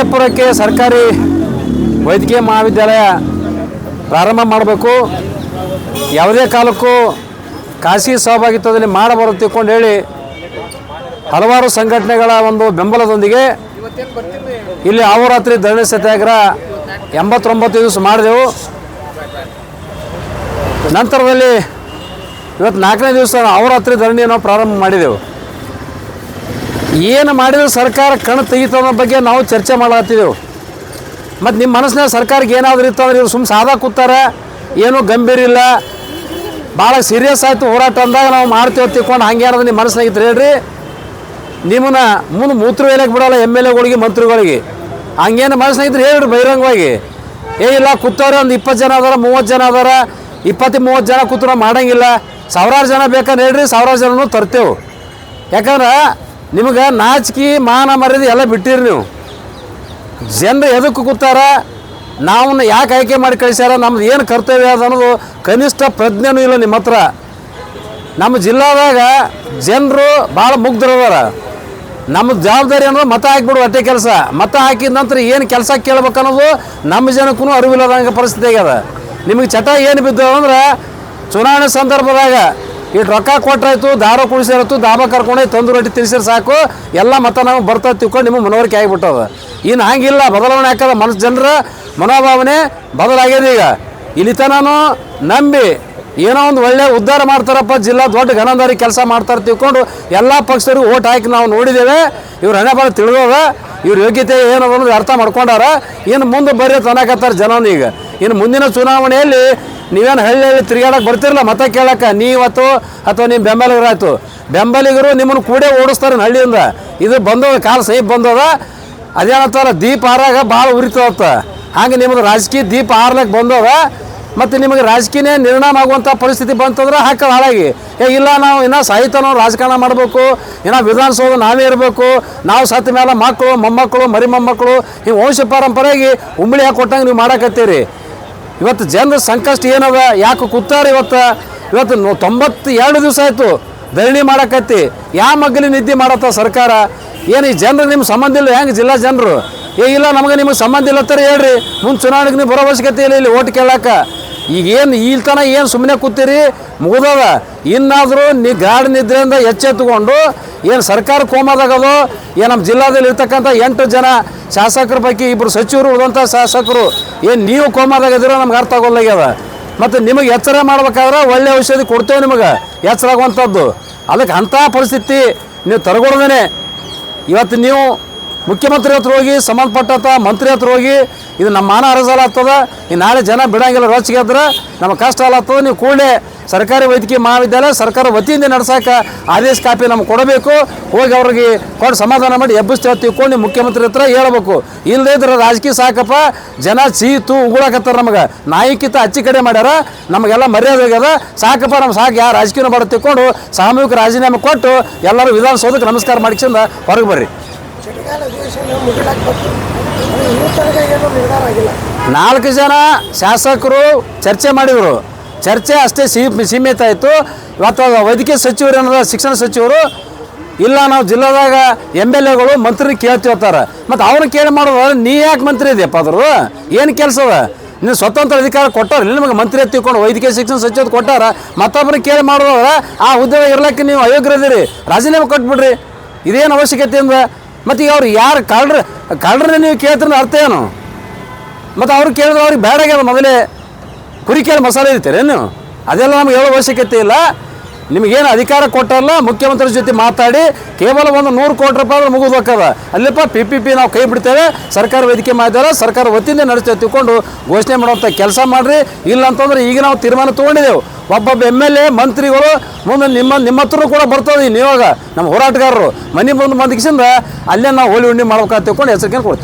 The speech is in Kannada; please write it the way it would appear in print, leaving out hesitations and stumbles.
ವಿಜಯಪುರಕ್ಕೆ ಸರ್ಕಾರಿ ವೈದ್ಯಕೀಯ ಮಹಾವಿದ್ಯಾಲಯ ಪ್ರಾರಂಭ ಮಾಡಬೇಕು. ಯಾವುದೇ ಕಾಲಕ್ಕೂ ಖಾಸಗಿ ಸಹಭಾಗಿತ್ವದಲ್ಲಿ ಮಾಡಬಾರದು ತಿಳ್ಕೊಂಡು ಹೇಳಿ ಹಲವಾರು ಸಂಘಟನೆಗಳ ಒಂದು ಬೆಂಬಲದೊಂದಿಗೆ ಇಲ್ಲಿ ಅಹೋರಾತ್ರಿ ಧರಣಿ ಸತ್ಯಾಗ್ರಹ 89 ದಿವಸ ಮಾಡಿದೆವು. ನಂತರದಲ್ಲಿ ಇವತ್ತು 4ನೇ ದಿವಸ ಅಹೋರಾತ್ರಿ ಧರಣಿ ನಾವು ಪ್ರಾರಂಭ ಮಾಡಿದೆವು. ಏನು ಮಾಡಿದ್ರೆ ಸರ್ಕಾರ ಕಣ್ಣು ತೆಗಿತೋ ಅನ್ನೋ ಬಗ್ಗೆ ನಾವು ಚರ್ಚೆ ಮಾಡತ್ತಿದ್ದೆವು. ಮತ್ತು ನಿಮ್ಮ ಮನಸ್ಸಿನಾಗ ಸರ್ಕಾರಕ್ಕೆ ಏನಾದರೂ ಇತ್ತು ಅಂದ್ರೆ ಇವ್ರು ಸುಮ್ಮನೆ ಸಾದಾ ಕೂತಾರೆ, ಏನೂ ಗಂಭೀರ ಇಲ್ಲ, ಭಾಳ ಸೀರಿಯಸ್ ಆಯಿತು ಹೋರಾಟ ಅಂದಾಗ ನಾವು ಮಾಡ್ತೀವಿ ತಿಳ್ಕೊಂಡು ಹಂಗೆ ಏನಾದ್ರು ನಿಮ್ಮ ಮನಸ್ಸಿನಾಗಿತ್ತು ಹೇಳ್ರಿ. ನಿಮ್ಮನ್ನ ಮುಂದೆ ಮೂತ್ರ ವೇಲೆಗೆ ಬಿಡೋಲ್ಲ MLAಗಳಿಗೆ ಮಂತ್ರಿಗಳಿಗೆ. ಹಂಗೇನು ಮನಸ್ಸಿನಾಗಿದ್ರೆ ಹೇಳ್ರಿ ಬಹಿರಂಗವಾಗಿ. ಇಲ್ಲ ಕೂತವ್ರೆ ಒಂದು 20 ಜನ ಅದಾರ, 30 ಜನ ಅದಾರ, 20-30 ಜನ ಕೂತ್ರು ಮಾಡಂಗಿಲ್ಲ, ಸಾವಿರಾರು ಜನ ಬೇಕಂದ್ರೆ ಹೇಳ್ರಿ, ಸಾವಿರಾರು ಜನನೂ ತರ್ತೇವೆ. ಯಾಕಂದ್ರೆ ನಿಮಗೆ ನಾಚಿಕೆ ಮಾನ ಮರ್ಯಾದೆ ಎಲ್ಲ ಬಿಟ್ಟಿರಿ ನೀವು. ಜನರು ಎದಕ್ಕೆ ಕೂತಾರ, ನಾವು ಯಾಕೆ ಆಯ್ಕೆ ಮಾಡಿ ಕಳಿಸ್ಯಾರ, ನಮ್ದು ಏನು ಕರ್ತವ್ಯ ಅದ ಅನ್ನೋದು ಕನಿಷ್ಠ ಪ್ರಜ್ಞೆನೂ ಇಲ್ಲ ನಿಮ್ಮ ಹತ್ರ. ನಮ್ಮ ಜಿಲ್ಲಾದಾಗ ಜನರು ಭಾಳ ಮುಗ್ಧರದಾರ. ನಮ್ಮ ಜವಾಬ್ದಾರಿ ಅನ್ನೋದು ಮತ ಹಾಕಿಬಿಡು ಅಟ್ಟೆ ಕೆಲಸ. ಮತ ಹಾಕಿದ ನಂತರ ಏನು ಕೆಲಸ ಕೇಳ್ಬೇಕು ಅನ್ನೋದು ನಮ್ಮ ಜನಕ್ಕೂ ಅರಿವಿಲ್ಲದಂಗೆ ಪರಿಸ್ಥಿತಿ ಆಗ್ಯದ. ನಿಮಗೆ ಚಟ ಏನು ಬಿದ್ದು ಅಂದ್ರೆ ಚುನಾವಣೆ ಸಂದರ್ಭದಾಗ ಇಟ್ಟು ರೊಕ್ಕ ಕೊಟ್ಟರಾಯ್ತು, ದಾರ ಕುಡಿಸಿರತ್ತು, ದಾಬಾ ಕರ್ಕೊಂಡೋಗಿ ತಂದು ರೊಟ್ಟಿ ತಿನ್ಸಿದ್ರೆ ಸಾಕು, ಎಲ್ಲ ಮತ ನಮಗೆ ಬರ್ತಾ ತಿಳ್ಕೊಂಡು ನಿಮಗೆ ಮನವರಿಕೆ ಆಗಿಬಿಟ್ಟದ. ಇನ್ನು ಹಂಗಿಲ್ಲ, ಬದಲಾವಣೆ ಹಾಕದ ಜನರ ಮನೋಭಾವನೆ ಬದಲಾಗ್ಯದ. ಈಗ ಇಲ್ಲಿ ತನೂ ನಂಬಿ ಏನೋ ಒಂದು ಒಳ್ಳೆ ಉದ್ಧಾರ ಮಾಡ್ತಾರಪ್ಪ, ಜಿಲ್ಲಾ ದೊಡ್ಡ ಗಣಂದಾರಿ ಕೆಲಸ ಮಾಡ್ತಾರೆ ತಿಳ್ಕೊಂಡು ಎಲ್ಲ ಪಕ್ಷದವ್ರಿಗೆ ಓಟ್ ಹಾಕಿ ನಾವು ನೋಡಿದ್ದೇವೆ. ಇವ್ರು ಹಣೆ ಭಾಳ ತಿಳಿದೋದ, ಇವ್ರ ಯೋಗ್ಯತೆ ಏನು ಅನ್ನೋದು ಅರ್ಥ ಮಾಡ್ಕೊಂಡಾರ. ಇನ್ನು ಮುಂದೆ ಬರೀ ತನಕತ್ತಾರೆ ಜನನ. ಈಗ ಇನ್ನು ಮುಂದಿನ ಚುನಾವಣೆಯಲ್ಲಿ ನೀವೇನು ಹಳ್ಳಿ ತಿರುಗಾಡಕ್ಕೆ ಬರ್ತಿರಲ್ಲ ಮತ ಕೇಳಕ್ಕೆ, ನೀವತ್ತು ಅಥವಾ ನಿಮ್ಮ ಬೆಂಬಲಿಗರಾಯ್ತು, ಬೆಂಬಲಿಗರು ನಿಮ್ಮನ್ನು ಕೂಡೇ ಓಡಿಸ್ತಾರೆ ಹಳ್ಳಿಯಿಂದ. ಇದು ಬಂದದ ಕಾಲ ಸಹಿತ ಬಂದದ. ಅದೇನತ್ತಲ್ಲ ದೀಪ ಹಾರಾಗ ಭಾಳ ಉರಿತವತ್ತ, ಹಾಗೆ ನಿಮ್ಮದು ರಾಜಕೀಯ ದೀಪ ಹಾರ್ಲಕ್ಕೆ ಬಂದದ. ಮತ್ತು ನಿಮಗೆ ರಾಜಕೀಯ ನಿರ್ಣಯ ಆಗುವಂಥ ಪರಿಸ್ಥಿತಿ ಬಂತಂದ್ರೆ ಹಾಕದ ಹಾಳಾಗಿ. ಇಲ್ಲ ನಾವು ಇನ್ನೂ ಸಾಹಿತ್ಯ ನಾವು ರಾಜಕಾರಣ ಮಾಡಬೇಕು, ಇನ್ನೂ ವಿಧಾನಸೌಧ ನಾವೇ ಇರಬೇಕು, ನಾವು ಸತ್ತ ಮೇಲೆ ಮಕ್ಕಳು ಮೊಮ್ಮಕ್ಕಳು ಮರಿ ಮೊಮ್ಮಕ್ಕಳು ಹಿಂಗೆ ವಂಶ ಪರಂಪರೆಯಾಗಿ ಉಂಬಳಿ ಹಾಕಿ ಕೊಟ್ಟಂಗೆ ನೀವು ಮಾಡಕತ್ತೀರಿ. ಇವತ್ತು ಜನರ ಸಂಕಷ್ಟ ಏನದ, ಯಾಕೆ ಕೂತಾರೆ ಇವತ್ತು 92 ದಿವಸ ಆಯಿತು ಧರಣಿ ಮಾಡಕತ್ತಿ. ಯಾವ ಮಗ್ಗಲಿ ನಿದ್ದೆ ಮಾಡತ್ತ ಸರ್ಕಾರ? ಏನು ಈ ಜನರು ನಿಮ್ಮ ಸಂಬಂಧ ಇಲ್ಲ ಹೆಂಗೆ ಜಿಲ್ಲಾ ಜನರು? ಇಲ್ಲ ನಮಗೆ ನಿಮಗೆ ಸಂಬಂಧ ಇಲ್ಲತ್ತಾರೆ ಹೇಳ್ರಿ, ಮುಂದೆ ಚುನಾವಣೆಗೆ ನೀವು ಬರೋ ಅವಶ್ಯಕತೆ ಇಲ್ಲ ಇಲ್ಲಿ ಓಟ್ ಕೇಳಕ್ಕೆ. ಈಗೇನು ಈಲ್ತನ ಏನು ಸುಮ್ಮನೆ ಕೂತೀರಿ ಮುಗಿದದ. ಇನ್ನಾದರೂ ಗಾಢ ನಿದ್ರೆಯಿಂದ ಎಚ್ಚೆತ್ತುಕೊಂಡು ಏನು ಸರ್ಕಾರ ಕೋಮದಾಗದೋ, ಏನು ನಮ್ಮ ಜಿಲ್ಲಾದಲ್ಲಿ ಇರ್ತಕ್ಕಂಥ 8 ಜನ ಶಾಸಕರ ಪೈಕಿ 2 ಸಚಿವರು ಉಳಿದಂಥ ಶಾಸಕರು ಏನು ನೀವು ಕೋಮದಾಗದಿರೋ ನಮ್ಗೆ ಅರ್ಥ ಆಗೋಲ್ಲಾಗ್ಯದ. ಮತ್ತು ನಿಮಗೆ ಎಚ್ಚರ ಮಾಡ್ಬೇಕಾದ್ರೆ ಒಳ್ಳೆ ಔಷಧಿ ಕೊಡ್ತೇವೆ ನಿಮಗೆ ಎಚ್ಚರ ಆಗುವಂಥದ್ದು. ಅದಕ್ಕೆ ಅಂಥ ಪರಿಸ್ಥಿತಿ ನೀವು ತರಗೊಡ್ದೇ ಇವತ್ತು ನೀವು ಮುಖ್ಯಮಂತ್ರಿ ಹತ್ರ ಹೋಗಿ, ಸಂಬಂಧಪಟ್ಟಂಥ ಮಂತ್ರಿ ಹತ್ರ ಹೋಗಿ, ಇದು ನಮ್ಮ ಮಾನ ಅರಸಲ ಆಗ್ತದೆ, ಈ ನಾಳೆ ಜನ ಬಿಡಂಗಿಲ್ಲ, ರೊಚ್ಚಿಗೆ ಆದ್ರೆ ನಮ್ಮ ಕಷ್ಟ ಆಗ್ತದೆ. ನೀವು ಕೂಡಲೇ ಸರ್ಕಾರಿ ವೈದ್ಯಕೀಯ ಮಹಾವಿದ್ಯಾಲಯ ಸರ್ಕಾರ ವತಿಯಿಂದ ನಡ್ಸೋಕೆ ಆದೇಶ ಕಾಪಿ ನಮ್ಗೆ ಕೊಡಬೇಕು. ಹೋಗಿ ಅವ್ರಿಗೆ ಕೊಟ್ಟು ಸಮಾಧಾನ ಮಾಡಿ ಎಬ್ಬಿಸ್ತೇವೆ ತಿಳ್ಕೊಂಡು ನೀವು ಮುಖ್ಯಮಂತ್ರಿ ಹತ್ರ ಹೇಳ್ಬೇಕು. ಇಲ್ಲದೇ ಇದ್ರೆ ರಾಜಕೀಯ ಸಾಕಪ್ಪ, ಜನ ಚೀತು ಉಗುಳಾಕತ್ತಾರ, ನಮಗೆ ನಾಯಿಕಿತ ಹಚ್ಚಿ ಕಡೆ ಮಾಡ್ಯಾರ, ನಮಗೆಲ್ಲ ಮರ್ಯಾದೆ ಆಗ್ಯದ, ಸಾಕಪ್ಪ ನಮ್ಮ ಸಾಕು ಯಾವ ರಾಜಕೀಯ ಮಾಡಿ ತಿಳ್ಕೊಂಡು ಸಾಮೂಹಿಕ ರಾಜೀನಾಮೆ ಕೊಟ್ಟು ಎಲ್ಲರೂ ವಿಧಾನಸೌಧಕ್ಕೆ ನಮಸ್ಕಾರ ಮಾಡಿಕೊಂಡು ಹೊರಗೆ ಬರ್ರಿ. 4 ಜನ ಶಾಸಕರು ಚರ್ಚೆ ಮಾಡಿದರು. ಚರ್ಚೆ ಅಷ್ಟೇ ಸೀಮಿತ ಆಯಿತು. ಇವತ್ತು ವೈದ್ಯಕೀಯ ಸಚಿವರು ಏನದ ಶಿಕ್ಷಣ ಸಚಿವರು ಇಲ್ಲ ನಾವು ಜಿಲ್ಲಾದಾಗ MLAಗಳು ಮಂತ್ರಿ ಕೇಳ್ತಿರ್ತಾರೆ. ಮತ್ತು ಅವ್ರನ್ನ ಕೇಳಿ ಮಾಡೋದು ನೀ ಯಾಕೆ ಮಂತ್ರಿ ಇದೆಯಪ್ಪ? ಅದ್ರು ಏನು ಕೆಲಸ ಅದ? ನೀವು ಸ್ವತಂತ್ರ ಅಧಿಕಾರ ಕೊಟ್ಟಾರ ನಿಮಗೆ ಮಂತ್ರಿ ತಿಳ್ಕೊಂಡು ವೈದ್ಯಕೀಯ ಶಿಕ್ಷಣ ಸಚಿವರು ಕೊಟ್ಟಾರ. ಮತ್ತೊಬ್ಬರಿಗೆ ಕೇಳಿ ಮಾಡೋದ್ರ ಆ ಹುದ್ದೆ ಇರ್ಲಿಕ್ಕೆ ನೀವು ಅಯೋಗ್ಯರಿದ್ದೀರಿ, ರಾಜೀನಾಮೆ ಕೊಟ್ಬಿಡ್ರಿ. ಇದೇನು ಅವಶ್ಯಕತೆಯಿಂದ? ಮತ್ತು ಈಗ ಅವ್ರು ಯಾರು ಕಳ್ಳರನ್ನ ನೀವು ಕೇಳ್ತಿರೋ ಅರ್ಥ ಏನು? ಮತ್ತು ಅವ್ರು ಕೇಳಿದ್ರೆ ಅವ್ರಿಗೆ ಬೇಡಾಗ್ಯದ, ಮೊದಲೇ ಕುರಿ ಕೇಳಿ ಮಸಾಲೆ ಇರ್ತೀರಿ ನೀವು? ಅದೆಲ್ಲ ನಮ್ಗೆ ಹೇಳೋ ಅವಶ್ಯಕತೆ ಇಲ್ಲ. ನಿಮಗೇನು ಅಧಿಕಾರ ಕೊಟ್ಟಲ್ಲ, ಮುಖ್ಯಮಂತ್ರಿ ಜೊತೆ ಮಾತಾಡಿ ಕೇವಲ ಒಂದು 100 ಕೋಟಿ ರೂಪಾಯಿ ಮುಗಿದು ಹೋಗ್ತದ. ಅಲ್ಲಿಪ್ಪ PPP ನಾವು ಕೈ ಬಿಡ್ತೇವೆ, ಸರ್ಕಾರ ವೇದಿಕೆ ಮಾಡಿದಾರೆ, ಸರ್ಕಾರ ವತಿಯಿಂದ ನಡೆಸ್ತೇವೆ ತಿಳ್ಕೊಂಡು ಘೋಷಣೆ ಮಾಡುವಂಥ ಕೆಲಸ ಮಾಡಿರಿ. ಇಲ್ಲ ಅಂತಂದ್ರೆ ಈಗ ನಾವು ತೀರ್ಮಾನ ತೊಗೊಂಡಿದ್ದೆವು, ಒಬ್ಬೊಬ್ಬ MLA ಮಂತ್ರಿಗಳು ಮುಂದೆ ನಿಮ್ಮ ಹತ್ರ ಕೂಡ ಬರ್ತದೆ. ನೀವಾಗ ನಮ್ಮ ಹೋರಾಟಗಾರರು ಮನೆ ಮುಂದೆ ಬಂದಿಕ್ಕಿಂದ ಅಲ್ಲೇ ನಾವು ಹೋಳಿ ಉಂಡಿ ಮಾಡ್ಬೇಕಾಗ್ತ ತಿಳ್ಕೊಂಡು ಎಚ್ಚರಿಕೆ ಕೊಡ್ತೇವೆ.